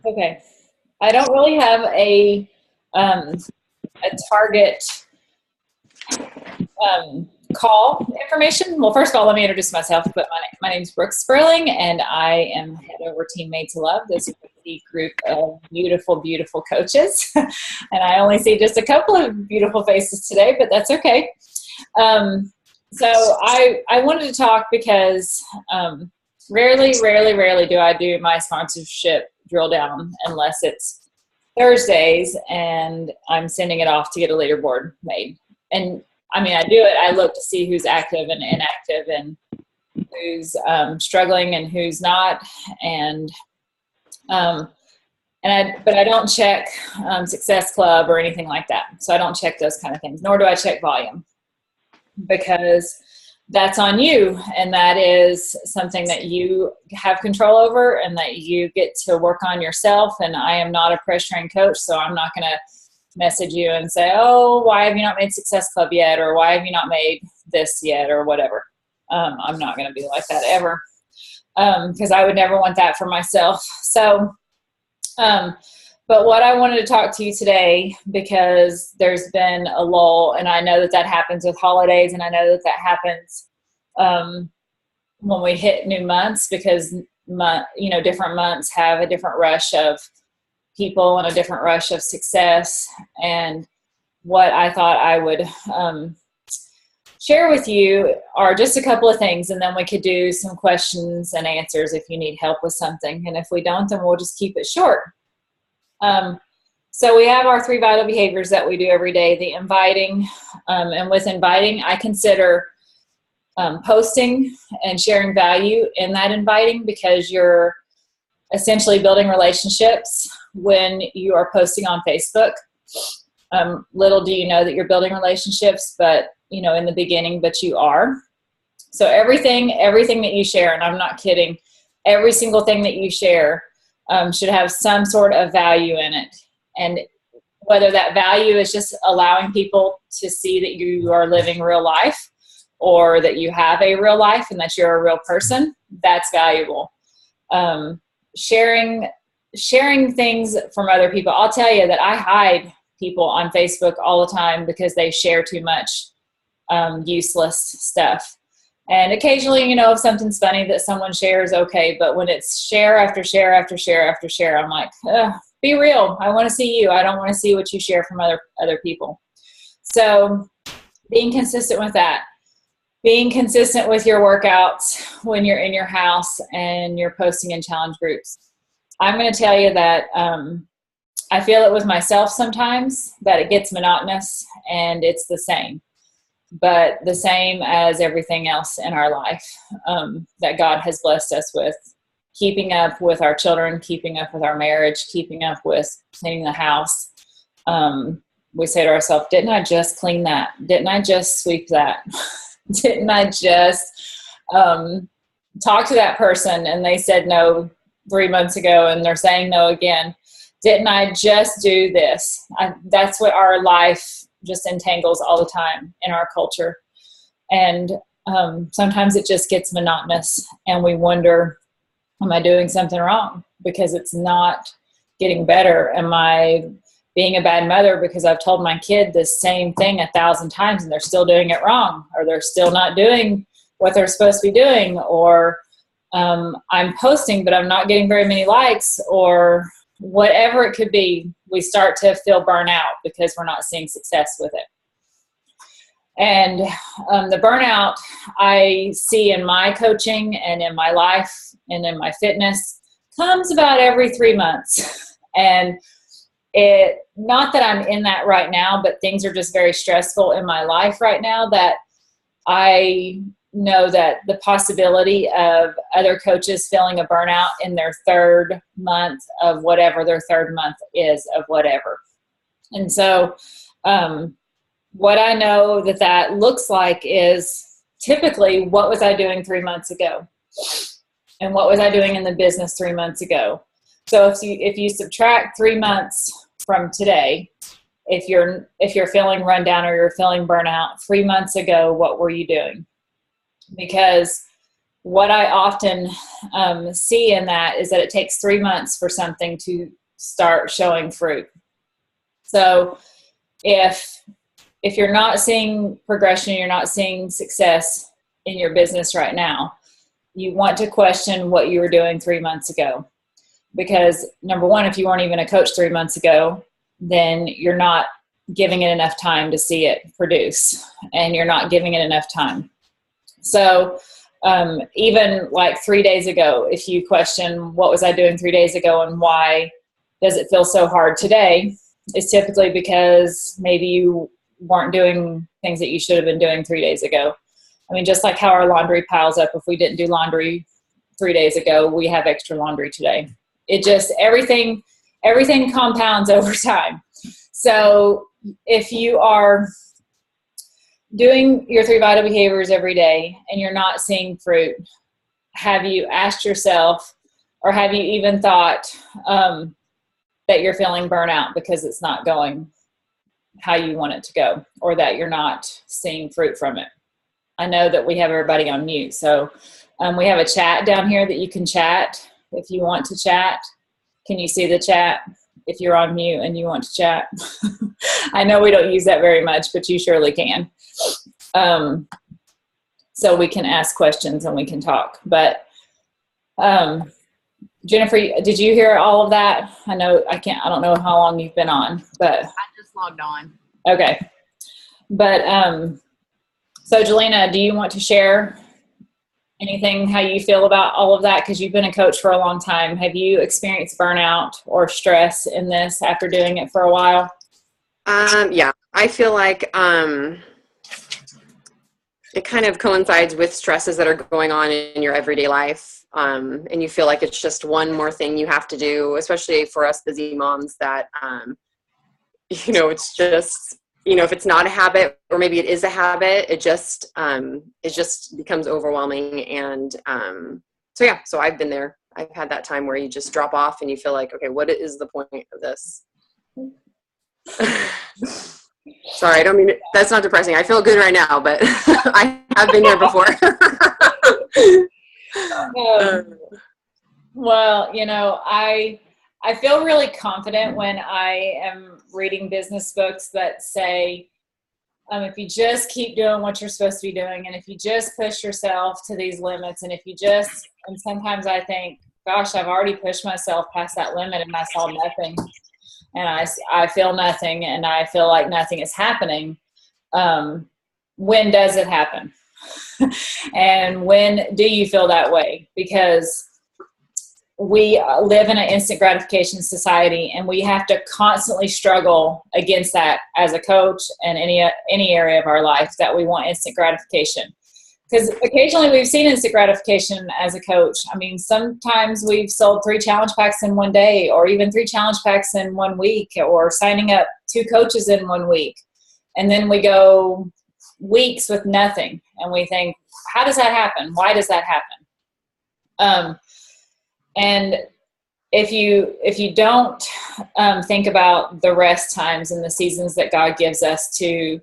Okay. I don't really have um, a target call information. Well, first of all, let me introduce myself. But my name's Brooke Sperling, and I am head over Team Made to Love, this group of beautiful, beautiful coaches. And I only see just a couple of beautiful faces today, but that's okay. So I wanted to talk because rarely do I do my sponsorship drill down unless it's Thursdays and I'm sending it off to get a leaderboard made. And I mean, I do it. I look to see who's active and inactive and who's struggling and who's not. But I don't check Success Club or anything like that. So I don't check those kind of things, nor do I check volume, because that's on you. And that is something that you have control over and that you get to work on yourself. And I am not a pressuring coach, so I'm not going to message you and say, oh, why have you not made Success Club yet? Or why have you not made this yet? Or whatever. I'm not going to be like that ever, because I would never want that for myself. So, but what I wanted to talk to you today, because there's been a lull, and I know that happens with holidays, and I know that happens when we hit new months, because different months have a different rush of people and a different rush of success. And what I thought I would share with you are just a couple of things, and then we could do some questions and answers if you need help with something. And if we don't, then we'll just keep it short. So we have our 3 vital behaviors that we do every day, the inviting, and with inviting, I consider posting and sharing value in that inviting, because you're essentially building relationships when you are posting on Facebook. Little do you know that you're building relationships, but in the beginning, but you are. So everything that you share, and I'm not kidding, every single thing that you share should have some sort of value in it. And whether that value is just allowing people to see that you are living real life, or that you have a real life and that you're a real person, that's valuable. Sharing things from other people. I'll tell you that I hide people on Facebook all the time because they share too much useless stuff. And occasionally, if something's funny that someone shares, okay. But when it's share after share after share after share, I'm like, be real. I want to see you. I don't want to see what you share from other people. So being consistent with that. Being consistent with your workouts when you're in your house and you're posting in challenge groups. I'm going to tell you that I feel it with myself sometimes, that it gets monotonous and it's the same. But the same as everything else in our life that God has blessed us with. Keeping up with our children, keeping up with our marriage, keeping up with cleaning the house. We say to ourselves, didn't I just clean that? Didn't I just sweep that? Didn't I just talk to that person and they said no 3 months ago and they're saying no again? Didn't I just do this? That's what our life just entangles all the time in our culture. And sometimes it just gets monotonous and we wonder, am I doing something wrong? Because it's not getting better. Am I being a bad mother because I've told my kid the same thing 1,000 times and they're still doing it wrong, or they're still not doing what they're supposed to be doing, or I'm posting but I'm not getting very many likes, or whatever it could be. We start to feel burnout because we're not seeing success with it. And the burnout I see in my coaching and in my life and in my fitness comes about every 3 months. And not that I'm in that right now, but things are just very stressful in my life right now, that I know that the possibility of other coaches feeling a burnout in their 3rd month of whatever their 3rd month is of whatever. And so what I know that looks like is typically, what was I doing 3 months ago? And what was I doing in the business 3 months ago? So if you subtract 3 months from today, if you're feeling run down or you're feeling burnout 3 months ago, what were you doing? Because what I often see in that is that it takes 3 months for something to start showing fruit. So if you're not seeing progression, you're not seeing success in your business right now, you want to question what you were doing 3 months ago. Because number one, if you weren't even a coach 3 months ago, then you're not giving it enough time to see it produce, and you're not giving it enough time. So even like 3 days ago, if you question what was I doing 3 days ago and why does it feel so hard today, it's typically because maybe you weren't doing things that you should have been doing 3 days ago. I mean, just like how our laundry piles up, if we didn't do laundry 3 days ago, we have extra laundry today. It just, everything compounds over time. So if you are doing your 3 vital behaviors every day and you're not seeing fruit, have you asked yourself, or have you even thought that you're feeling burnout because it's not going how you want it to go, or that you're not seeing fruit from it? I know that we have everybody on mute, so we have a chat down here that you can chat if you want to chat. Can you see the chat if you're on mute and you want to chat? I know we don't use that very much, but you surely can. So we can ask questions and we can talk. But Jennifer, did you hear all of that? I don't know how long you've been on, but I just logged on. Okay. But so Jelena, do you want to share anything, how you feel about all of that? Because you've been a coach for a long time. Have you experienced burnout or stress in this after doing it for a while? Yeah, I feel like it kind of coincides with stresses that are going on in your everyday life. And you feel like it's just one more thing you have to do, especially for us busy moms that, it's just, if it's not a habit, or maybe it is a habit, it just becomes overwhelming. And so I've been there. I've had that time where you just drop off and you feel like, okay, what is the point of this? Sorry, I don't mean it, that's not depressing. I feel good right now, but I have been there before. Well, I feel really confident when I am reading business books that say, if you just keep doing what you're supposed to be doing, and if you just push yourself to these limits, and and sometimes I think, gosh, I've already pushed myself past that limit and I saw nothing, and I feel nothing, and I feel like nothing is happening. When does it happen? And when do you feel that way? Because we live in an instant gratification society, and we have to constantly struggle against that as a coach and any area of our life, that we want instant gratification. Because occasionally we've seen instant gratification as a coach. I mean, sometimes we've sold 3 challenge packs in one day, or even 3 challenge packs in 1 week, or signing up 2 coaches in 1 week. And then we go weeks with nothing, and we think, how does that happen? Why does that happen? And if you don't think about the rest times and the seasons that God gives us to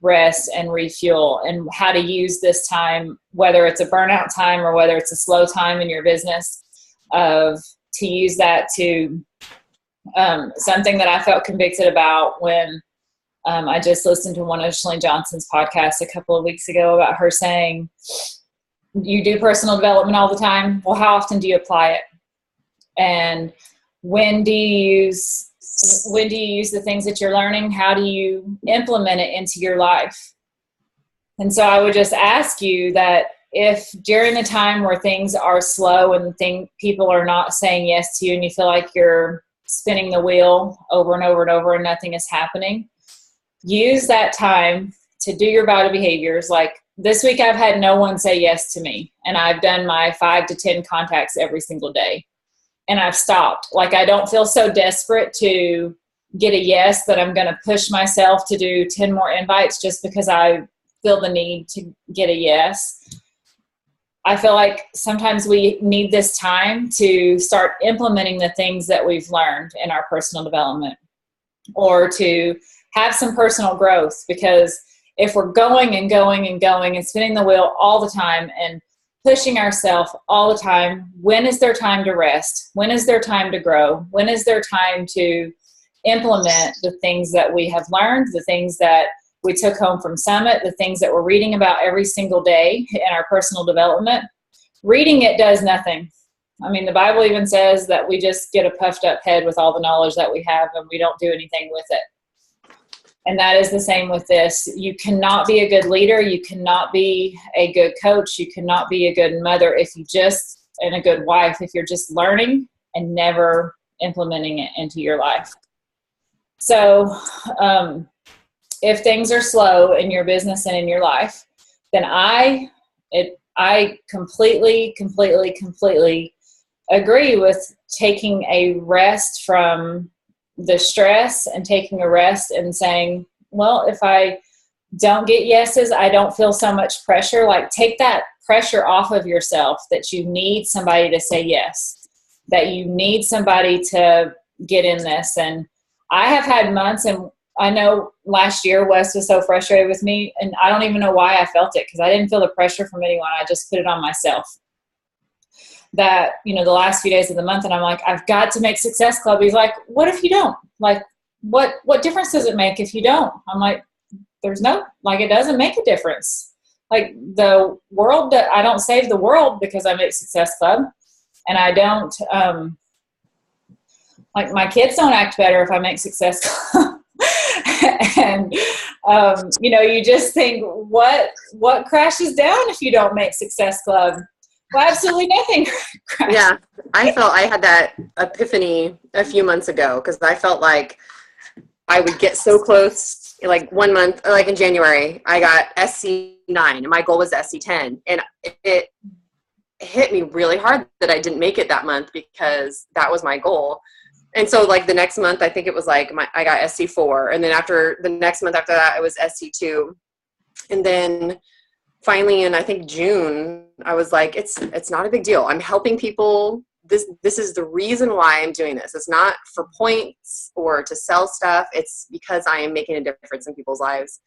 rest and refuel, and how to use this time, whether it's a burnout time or whether it's a slow time in your business, to use that to something that I felt convicted about when I just listened to one of Shalene Johnson's podcasts a couple of weeks ago about her saying, you do personal development all the time. Well, how often do you apply it? And when do you use the things that you're learning? How do you implement it into your life? And so I would just ask you that if during the time where things are slow and people are not saying yes to you, and you feel like you're spinning the wheel over and over and over and nothing is happening, use that time to do your vital behaviors. Like this week, I've had no one say yes to me, and I've done my 5 to 10 contacts every single day. And I've stopped. Like, I don't feel so desperate to get a yes that I'm going to push myself to do 10 more invites just because I feel the need to get a yes. I feel like sometimes we need this time to start implementing the things that we've learned in our personal development, or to have some personal growth. Because if we're going and going and going and spinning the wheel all the time and pushing ourselves all the time. When is there time to rest? When is there time to grow? When is there time to implement the things that we have learned, the things that we took home from Summit, the things that we're reading about every single day in our personal development? Reading it does nothing. I mean, the Bible even says that we just get a puffed up head with all the knowledge that we have, and we don't do anything with it. And that is the same with this. You cannot be a good leader. You cannot be a good coach. You cannot be a good mother and a good wife if you're just learning and never implementing it into your life. So if things are slow in your business and in your life, then I completely agree with taking a rest from the stress and taking a rest and saying, well, if I don't get yeses, I don't feel so much pressure. Like, take that pressure off of yourself that you need somebody to say yes, that you need somebody to get in this. And I have had months, and I know last year Wes was so frustrated with me, and I don't even know why I felt it, because I didn't feel the pressure from anyone. I just put it on myself. That, the last few days of the month, and I'm like, I've got to make Success Club. He's like, what if you don't? Like, what difference does it make if you don't? I'm like, it doesn't make a difference. Like, the world, I don't save the world because I make Success Club, and I don't, like, my kids don't act better if I make Success Club. And, you just think, what crashes down if you don't make Success Club? Well, absolutely nothing. Yeah, I felt I had that epiphany a few months ago, because I felt like I would get so close. Like 1 month, like in January, I got SC9, and my goal was SC10, and it hit me really hard that I didn't make it that month, because that was my goal. And so, like, the next month, I think it was like I got SC4, and then after the next month after that, it was SC2, and then finally in, I think, June, I was like, it's not a big deal. I'm helping people. This is the reason why I'm doing this. It's not for points or to sell stuff. It's because I am making a difference in people's lives.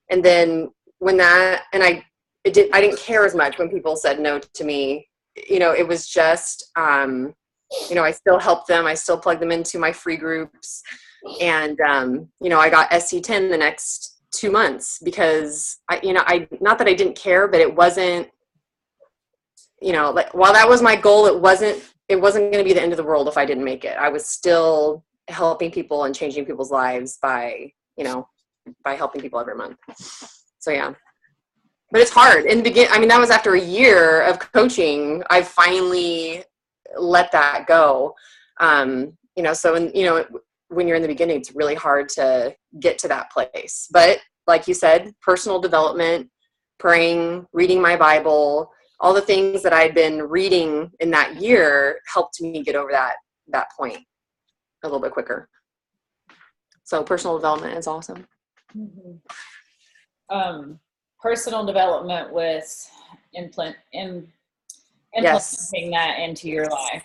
And then I didn't care as much when people said no to me. It was just, I still help them. I still plug them into my free groups. And, I got SC10 the next 2 months, because I not that I didn't care, but it wasn't, like, while that was my goal, it wasn't going to be the end of the world if I didn't make it. I was still helping people and changing people's lives by helping people every month. So yeah, but it's hard in the beginning. I mean, that was after a year of coaching. I finally let that go. When you're in the beginning, it's really hard to get to that place. But like you said, personal development, praying, reading my Bible, all the things that I'd been reading in that year helped me get over that point a little bit quicker. So personal development is awesome. Mm-hmm. Personal development with implementing that into your life.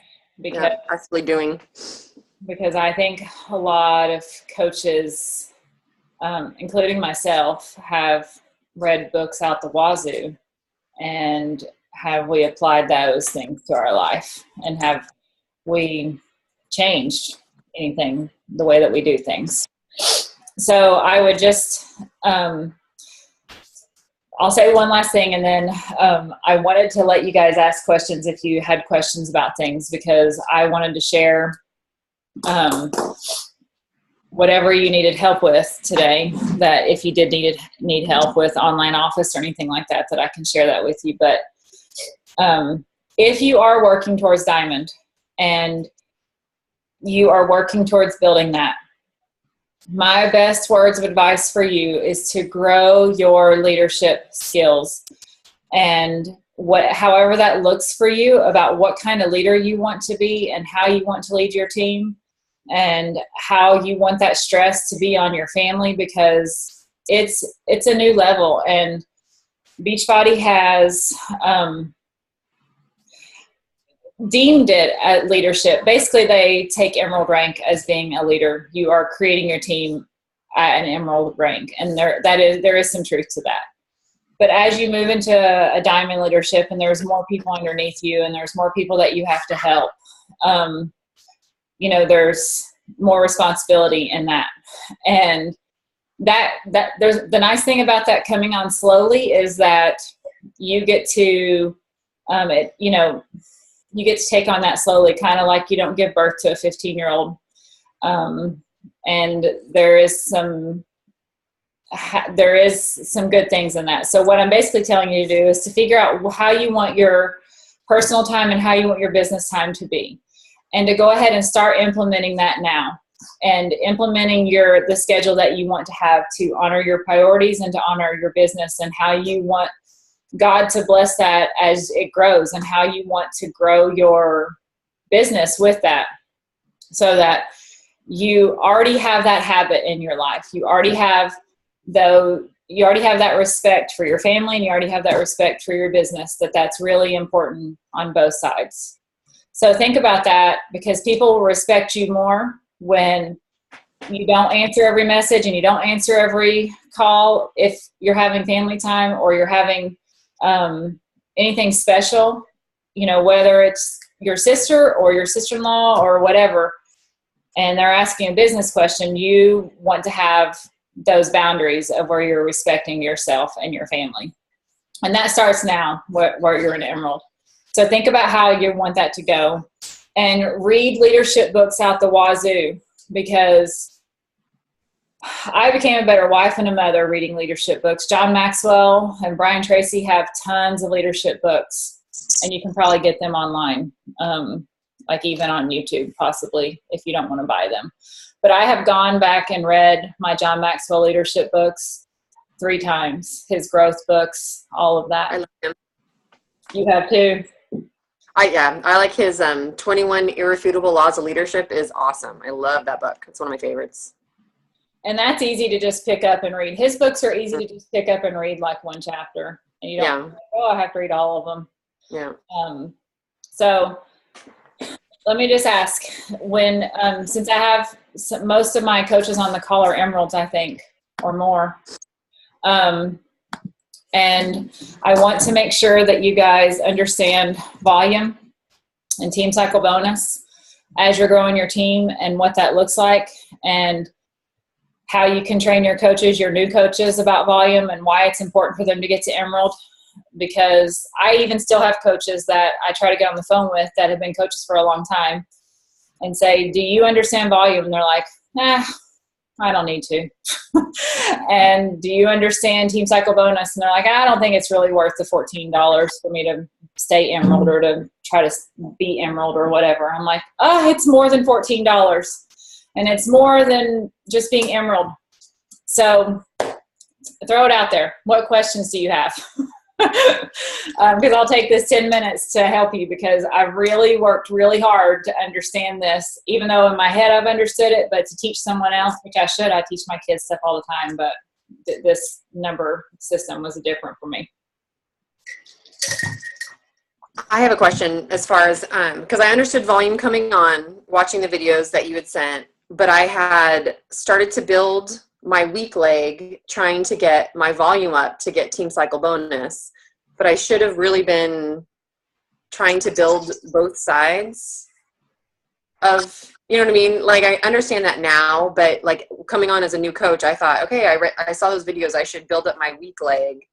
Because I think a lot of coaches, including myself, have read books out the wazoo, and have we applied those things to our life, and have we changed anything the way that we do things? So I would just, I'll say one last thing, and then I wanted to let you guys ask questions if you had questions about things, because I wanted to share whatever you needed help with today, that if you did need help with online office or anything like that, that I can share that with you. But if you are working towards Diamond and you are working towards building that, my best words of advice for you is to grow your leadership skills, and however that looks for you, about what kind of leader you want to be and how you want to lead your team, and how you want that stress to be on your family, because it's a new level. And Beachbody has deemed it as leadership. Basically, they take emerald rank as being a leader. You are creating your team at an emerald rank, and there is some truth to that. But as you move into a diamond leadership and there's more people underneath you and there's more people that you have to help, there's more responsibility in that. And that there's the nice thing about that coming on slowly is that you get to, you get to take on that slowly, kind of like you don't give birth to a 15-year-old. And there is some good things in that. So what I'm basically telling you to do is to figure out how you want your personal time and how you want your business time to be, and to go ahead and start implementing that now, and implementing the schedule that you want to have to honor your priorities and to honor your business, and how you want God to bless that as it grows, and how you want to grow your business with that, so that you already have that habit in your life. You already have that respect for your family, and you already have that respect for your business, that's really important on both sides. So think about that, because people will respect you more when you don't answer every message and you don't answer every call if you're having family time or you're having anything special, whether it's your sister or your sister-in-law or whatever, and they're asking a business question, you want to have those boundaries of where you're respecting yourself and your family. And that starts now where you're an Emerald. So think about how you want that to go, and read leadership books out the wazoo, because I became a better wife and a mother reading leadership books. John Maxwell and Brian Tracy have tons of leadership books, and you can probably get them online, like even on YouTube, possibly, if you don't want to buy them. But I have gone back and read my John Maxwell leadership books 3 times, his growth books, all of that. I love him. You have too? I like his 21 Irrefutable Laws of Leadership is awesome. I love that book. It's one of my favorites. And that's easy to just pick up and read. His books are easy to just pick up and read, like one chapter. And you don't I have to read all of them. Yeah. So let me just ask, when since I have most of my coaches on the call are Emeralds, I think, or more. And I want to make sure that you guys understand volume and team cycle bonus as you're growing your team, and what that looks like, and how you can train your coaches, your new coaches, about volume and why it's important for them to get to Emerald. Because I even still have coaches that I try to get on the phone with that have been coaches for a long time and say, do you understand volume? And they're like, I don't need to. And do you understand team cycle bonus? And they're like, I don't think it's really worth the $14 for me to stay Emerald or to try to be Emerald or whatever. I'm like, it's more than $14. And it's more than just being Emerald. So throw it out there. What questions do you have? Because I'll take this 10 minutes to help you, because I've really worked really hard to understand this, even though in my head I've understood it, but to teach someone else, which I should. I teach my kids stuff all the time, but this number system was different for me. I have a question as far as, because I understood volume coming on, watching the videos that you had sent, but I had started to build my weak leg trying to get my volume up to get team cycle bonus, but I should have really been trying to build both sides of, you know what I mean? Like, I understand that now, but like coming on as a new coach, I thought, okay, I saw those videos, I should build up my weak leg.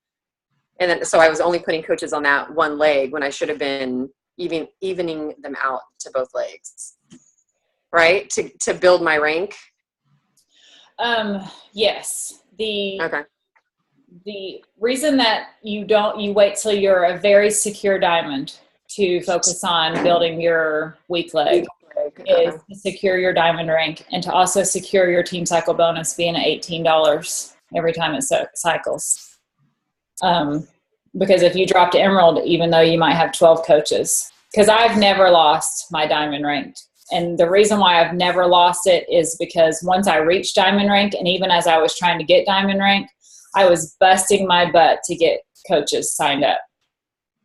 And then, so I was only putting coaches on that one leg when I should have been evening them out to both legs, right? To build my rank. Yes. Okay. The reason that you wait till you're a very secure diamond to focus on building your weak leg is to secure your diamond rank, and to also secure your team cycle bonus being at $18 every time it cycles. Because if you drop to Emerald, even though you might have 12 coaches, because I've never lost my diamond rank. And the reason why I've never lost it is because once I reached diamond rank, and even as I was trying to get diamond rank, I was busting my butt to get coaches signed up.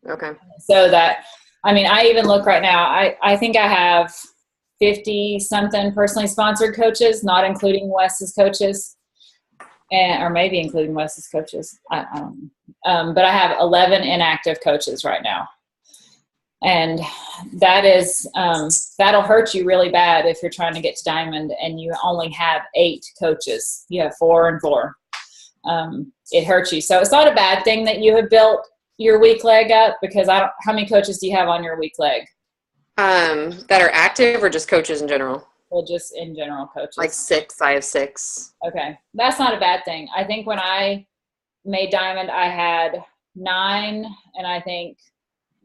Okay. So that, I mean, I even look right now, I think I have 50 something personally sponsored coaches, not including Wes's coaches, or maybe including Wes's coaches. I don't know. But I have 11 inactive coaches right now. And that is, that'll hurt you really bad if you're trying to get to diamond and you only have 8 coaches. You have 4 and 4. It hurts you. So it's not a bad thing that you have built your weak leg up, because how many coaches do you have on your weak leg? That are active or just coaches in general? Well, just in general coaches. Like 6. I have 6. Okay. That's not a bad thing. I think when I made diamond, I had 9 and I think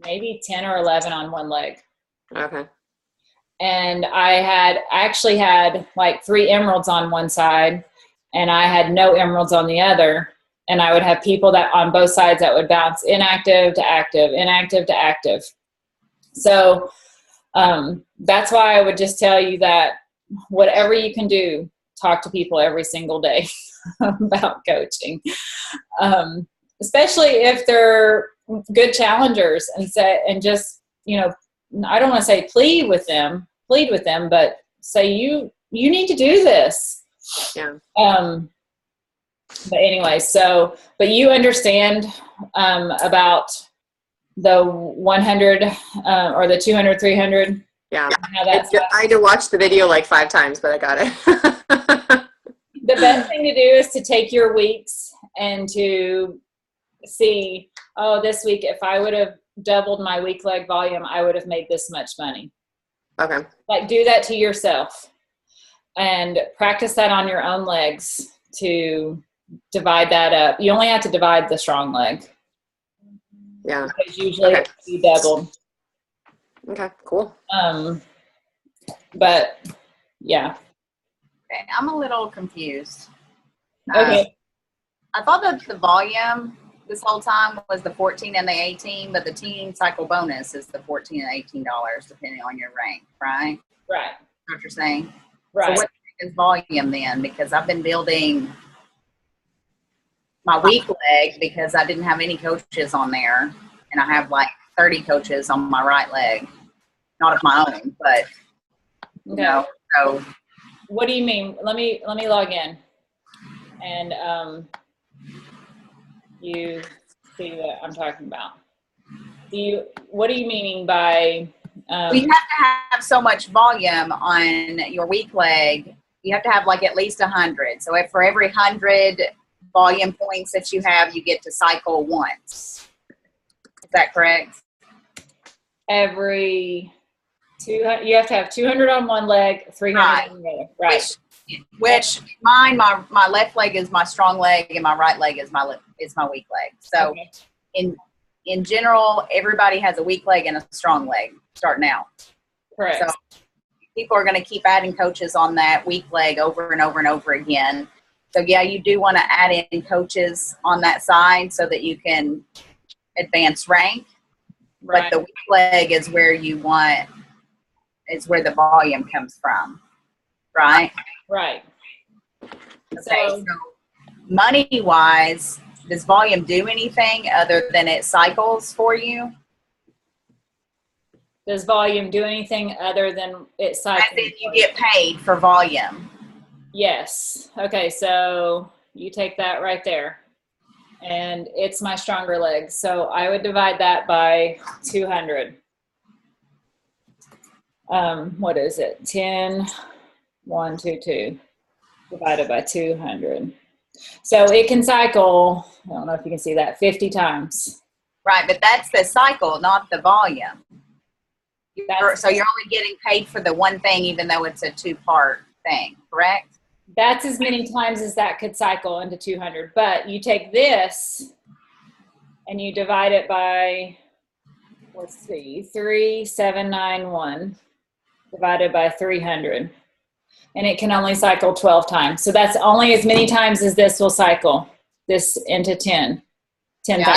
maybe 10 or 11 on one leg. Okay. And I actually had like 3 emeralds on one side and I had no emeralds on the other. And I would have people that on both sides that would bounce inactive to active, inactive to active. So that's why I would just tell you that whatever you can do, talk to people every single day about coaching. Especially if they're good challengers, and just, you know, I don't want to say plead with them, but say you need to do this. Yeah. But anyway, but you understand about the 100 or the 200, 300. Yeah. I had to watch the video like 5 times, but I got it. The best thing to do is to take your weeks and to see, oh, this week, if I would have doubled my weak leg volume, I would have made this much money. Okay. Like, do that to yourself and practice that on your own legs to divide that up. You only have to divide the strong leg. Yeah. Because usually you doubled. Okay, cool. But yeah. Okay, I'm a little confused. Okay. I thought that the volume this whole time was the 14 and the 18, but the teen cycle bonus is the $14 and $18 depending on your rank, right? Right. That's what you're saying? Right. So what is volume then? Because I've been building my weak leg because I didn't have any coaches on there, and I have like 30 coaches on my right leg, not of my own, but you know. So what do you mean? Let me log in, and you see what I'm talking about. What are you meaning by? Well, you have to have so much volume on your weak leg. You have to have like at least 100. So for every 100 volume points that you have, you get to cycle once. Is that correct? Every 200, you have to have 200 on one leg, 300 on the other. Right. Which mine, my left leg is my strong leg, and my right leg is my weak leg. So in general, everybody has a weak leg and a strong leg starting out. Correct. So people are going to keep adding coaches on that weak leg over and over and over again. So yeah, you do want to add in coaches on that side so that you can advance rank. Right. But the weak leg is where where the volume comes from. Right? Right. Okay, so money wise, does volume do anything other than it cycles for you? Does volume do anything other than it cycles? And then you get paid for volume. Yes. Okay, so you take that right there. And it's my stronger leg. So I would divide that by 200. What is it? 10, 1, 2, 2 divided by 200. So it can cycle, I don't know if you can see that, 50 times. Right, but that's the cycle, not the volume. So you're only getting paid for the one thing, even though it's a 2-part thing, correct? That's as many times as that could cycle into 200. But you take this and you divide it by, let's see, 3791 divided by 300. And it can only cycle 12 times. So that's only as many times as this will cycle this into 10 times.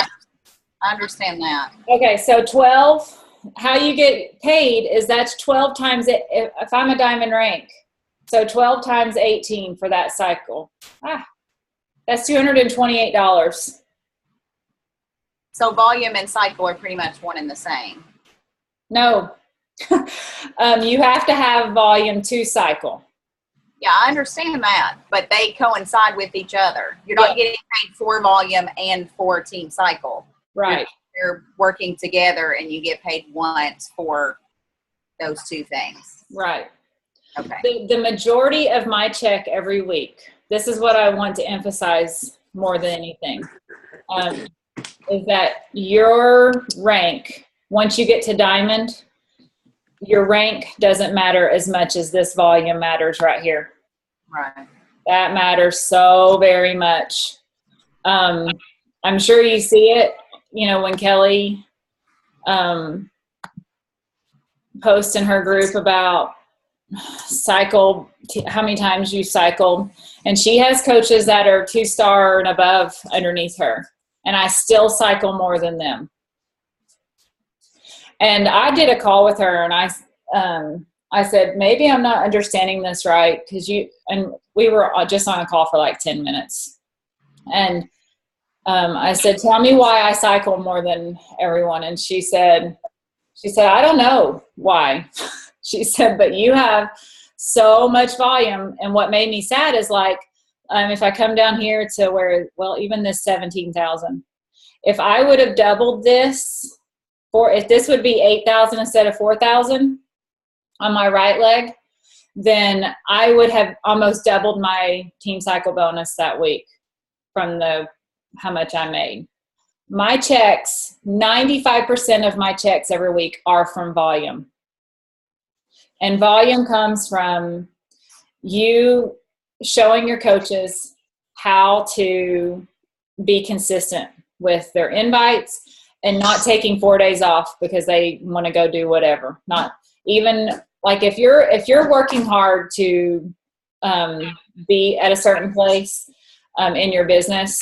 I understand that. Okay, so 12, how you get paid is that's 12 times it, if I'm a diamond rank. So 12 times 18 for that cycle. That's $228. So volume and cycle are pretty much one and the same. No. You have to have volume to cycle. Yeah, I understand that, but they coincide with each other. You're not getting paid for volume and for team cycle. Right. You're working together and you get paid once for those two things. Right. Okay. The majority of my check every week, this is what I want to emphasize more than anything, is that your rank, once you get to diamond, your rank doesn't matter as much as this volume matters right here. Right. That matters so very much. I'm sure you see it, you know, when Kelly posts in her group about cycle, how many times you cycled, and she has coaches that are 2-star and above underneath her, and I still cycle more than them. And I did a call with her, and I said, maybe I'm not understanding this right, because we were just on a call for like 10 minutes. And I said, tell me why I cycle more than everyone. And she said, I don't know why. She said, but you have so much volume. And what made me sad is like, if I come down here to where, well, even this 17,000, if I would have doubled this, if this would be 8,000 instead of 4,000 on my right leg, then I would have almost doubled my team cycle bonus that week from how much I made. My checks, 95% of my checks every week are from volume. And volume comes from you showing your coaches how to be consistent with their invites and not taking 4 days off because they want to go do whatever. Not even like if you're working hard to be at a certain place in your business,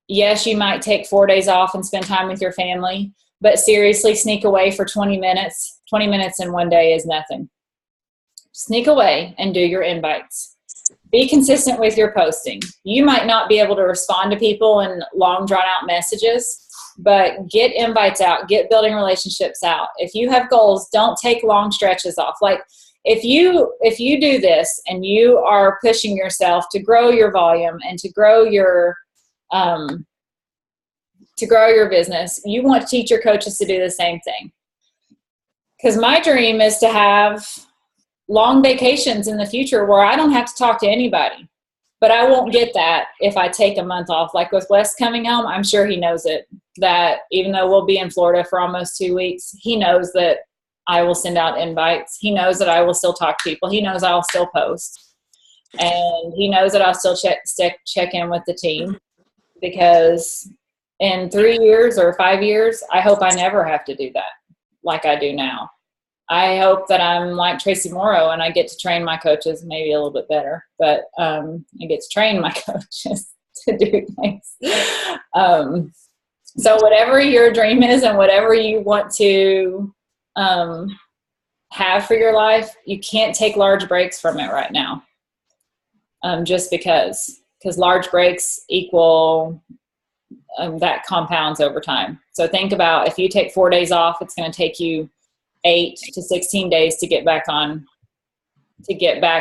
yes, you might take 4 days off and spend time with your family, but seriously, sneak away for 20 minutes. 20 minutes in one day is nothing. Sneak away and do your invites. Be consistent with your posting. You might not be able to respond to people in long, drawn-out messages, but get invites out. Get building relationships out. If you have goals, don't take long stretches off. Like if you do this and you are pushing yourself to grow your volume and to grow your business, you want to teach your coaches to do the same thing. Because my dream is to have long vacations in the future where I don't have to talk to anybody. But I won't get that if I take a month off. Like with Wes coming home, I'm sure he knows it, that even though we'll be in Florida for almost 2 weeks, he knows that I will send out invites. He knows that I will still talk to people. He knows I'll still post. And he knows that I'll still check in with the team, because in 3 years or 5 years, I hope I never have to do that like I do now. I hope that I'm like Tracy Morrow and I get to train my coaches maybe a little bit better, but I get to train my coaches to do things. So whatever your dream is and whatever you want to have for your life, you can't take large breaks from it right now, just because large breaks equal that compounds over time. So think about if you take 4 days off, it's going to take you 8 to 16 days to get back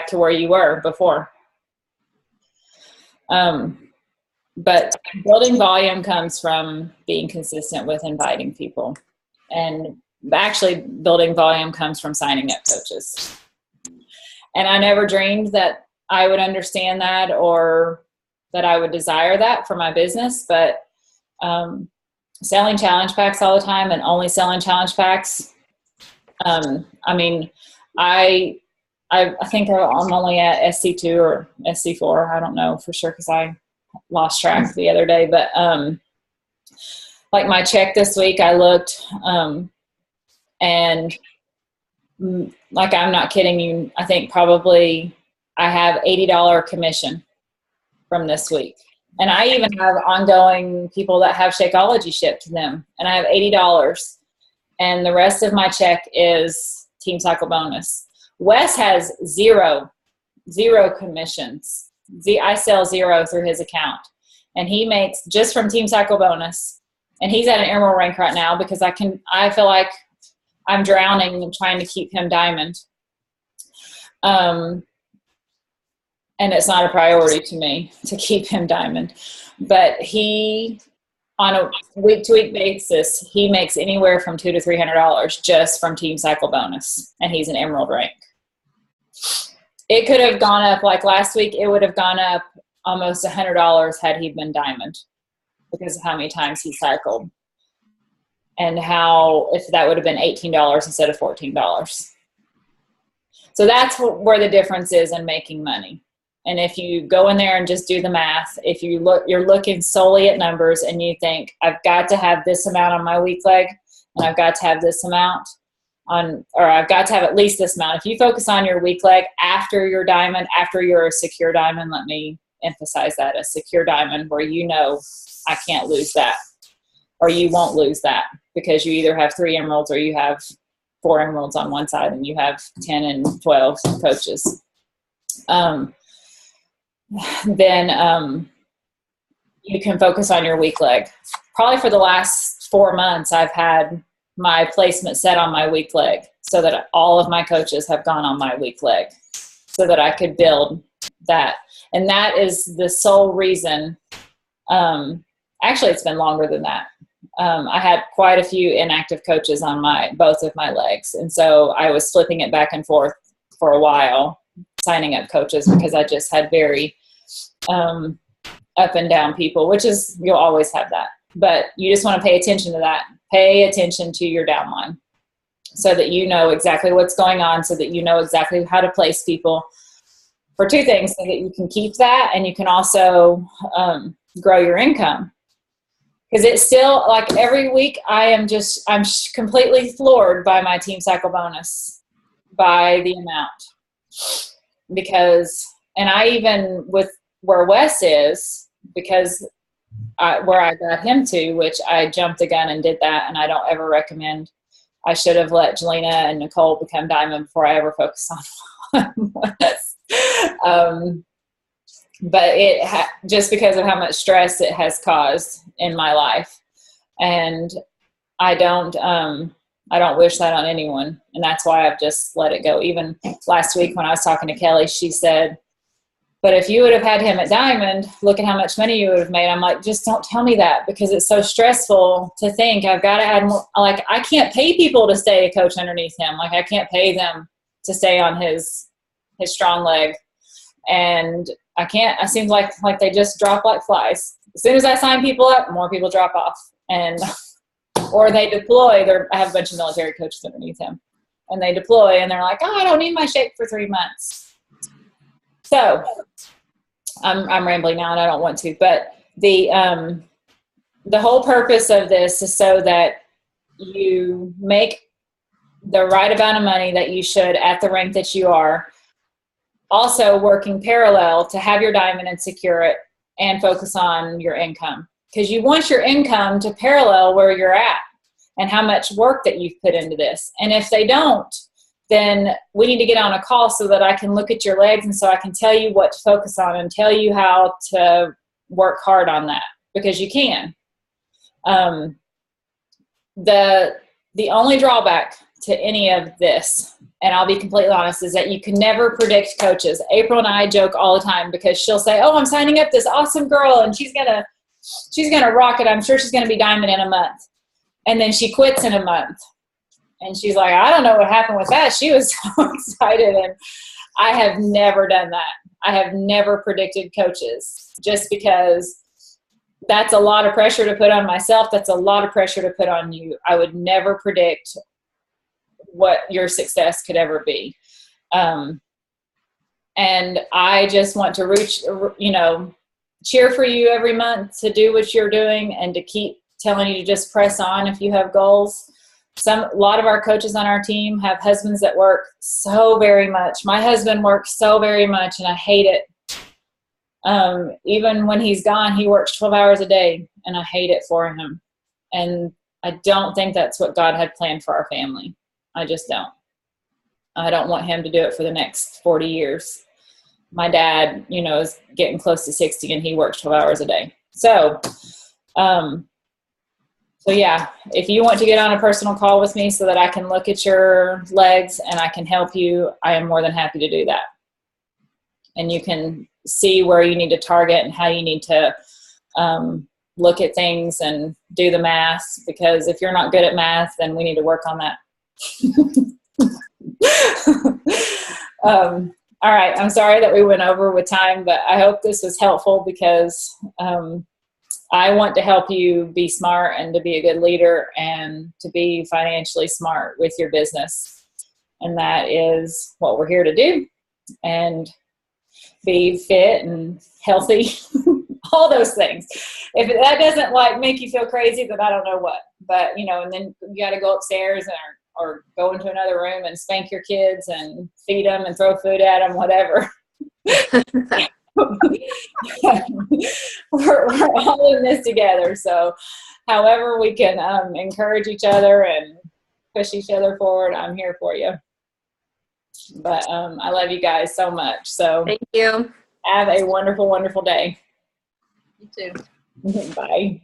to where you were before. But building volume comes from being consistent with inviting people. And actually building volume comes from signing up coaches. And I never dreamed that I would understand that or that I would desire that for my business, but selling challenge packs all the time and only selling challenge packs. I mean, I think I'm only at SC2 or SC4. I don't know for sure because I lost track the other day. But like my check this week, I looked and like I'm not kidding you. I think probably I have $80 commission from this week. And I even have ongoing people that have Shakeology shipped to them. And I have $80. And the rest of my check is Team Cycle bonus. Wes has zero commissions. I sell zero through his account. And he makes just from Team Cycle bonus. And he's at an emerald rank right now because I feel like I'm drowning and trying to keep him diamond. and it's not a priority to me to keep him diamond. But he, on a week-to-week basis, he makes anywhere from $200 to $300 just from team cycle bonus, and he's an emerald rank. It could have gone up, like last week, it would have gone up almost $100 had he been diamond, because of how many times he cycled, and how if that would have been $18 instead of $14. So that's where the difference is in making money. And if you go in there and just do the math, if you're looking solely at numbers and you think, I've got to have this amount on my weak leg, and I've got to have this amount on, or I've got to have at least this amount. If you focus on your weak leg after your diamond, after you're a secure diamond, let me emphasize that, a secure diamond where you know I can't lose that, or you won't lose that, because you either have 3 emeralds or you have 4 emeralds on one side and you have 10 and 12 coaches. Then you can focus on your weak leg. Probably for the last 4 months, I've had my placement set on my weak leg so that all of my coaches have gone on my weak leg so that I could build that. And that is the sole reason. Actually, it's been longer than that. I had quite a few inactive coaches on both of my legs. And so I was flipping it back and forth for a while, signing up coaches, because I just had very up and down people, which is, you'll always have that. But you just want to pay attention to that. Pay attention to your downline so that you know exactly what's going on, so that you know exactly how to place people for 2 things, so that you can keep that and you can also grow your income. Because it's still, like, every week I'm completely floored by my team cycle bonus, by the amount. Because, and I even, with where Wes is, because where I got him to, which I jumped the gun and did that, and I don't ever recommend. I should have let Jelena and Nicole become diamond before I ever focused on Wes. But just because of how much stress it has caused in my life, and I don't wish that on anyone, and that's why I've just let it go. Even last week when I was talking to Kelly, she said, but if you would have had him at diamond, look at how much money you would have made. I'm like, just don't tell me that, because it's so stressful to think I've got to add more. Like, I can't pay people to stay a coach underneath him. Like, I can't pay them to stay on his strong leg. And it seems like they just drop like flies. As soon as I sign people up, more people drop off, or they deploy. I have a bunch of military coaches underneath him, and they deploy and they're like, oh, I don't need my shape for 3 months. So I'm rambling now and I don't want to, but the whole purpose of this is so that you make the right amount of money that you should at the rank that you are, also working parallel to have your diamond and secure it and focus on your income, because you want your income to parallel where you're at and how much work that you've put into this. And if they don't, then we need to get on a call so that I can look at your legs, and so I can tell you what to focus on and tell you how to work hard on that, because you can. The only drawback to any of this, and I'll be completely honest, is that you can never predict coaches. April and I joke all the time, because she'll say, oh, I'm signing up this awesome girl and she's gonna rock it. I'm sure she's gonna be diamond in a month. And then she quits in a month. And she's like, I don't know what happened with that. She was so excited. And I have never done that. I have never predicted coaches, just because that's a lot of pressure to put on myself. That's a lot of pressure to put on you. I would never predict what your success could ever be. And I just want to cheer for you every month to do what you're doing, and to keep telling you to just press on if you have goals. A lot of our coaches on our team have husbands that work so very much. My husband works so very much, and I hate it. Even when he's gone, he works 12 hours a day, and I hate it for him. And I don't think that's what God had planned for our family. I just don't. I don't want him to do it for the next 40 years. My dad, is getting close to 60, and he works 12 hours a day. So yeah, if you want to get on a personal call with me so that I can look at your legs and I can help you, I am more than happy to do that. and you can see where you need to target and how you need to look at things and do the math, because if you're not good at math, then we need to work on that. All right. I'm sorry that we went over with time, but I hope this was helpful, because I want to help you be smart and to be a good leader and to be financially smart with your business. And that is what we're here to do, and be fit and healthy, all those things. If that doesn't like make you feel crazy, then I don't know what. But, and then you got to go upstairs or go into another room and spank your kids and feed them and throw food at them, whatever. we're all in this together. So however we can encourage each other and push each other forward, I'm here for you. But I love you guys so much. So thank you. Have a wonderful, wonderful day. You too. Bye.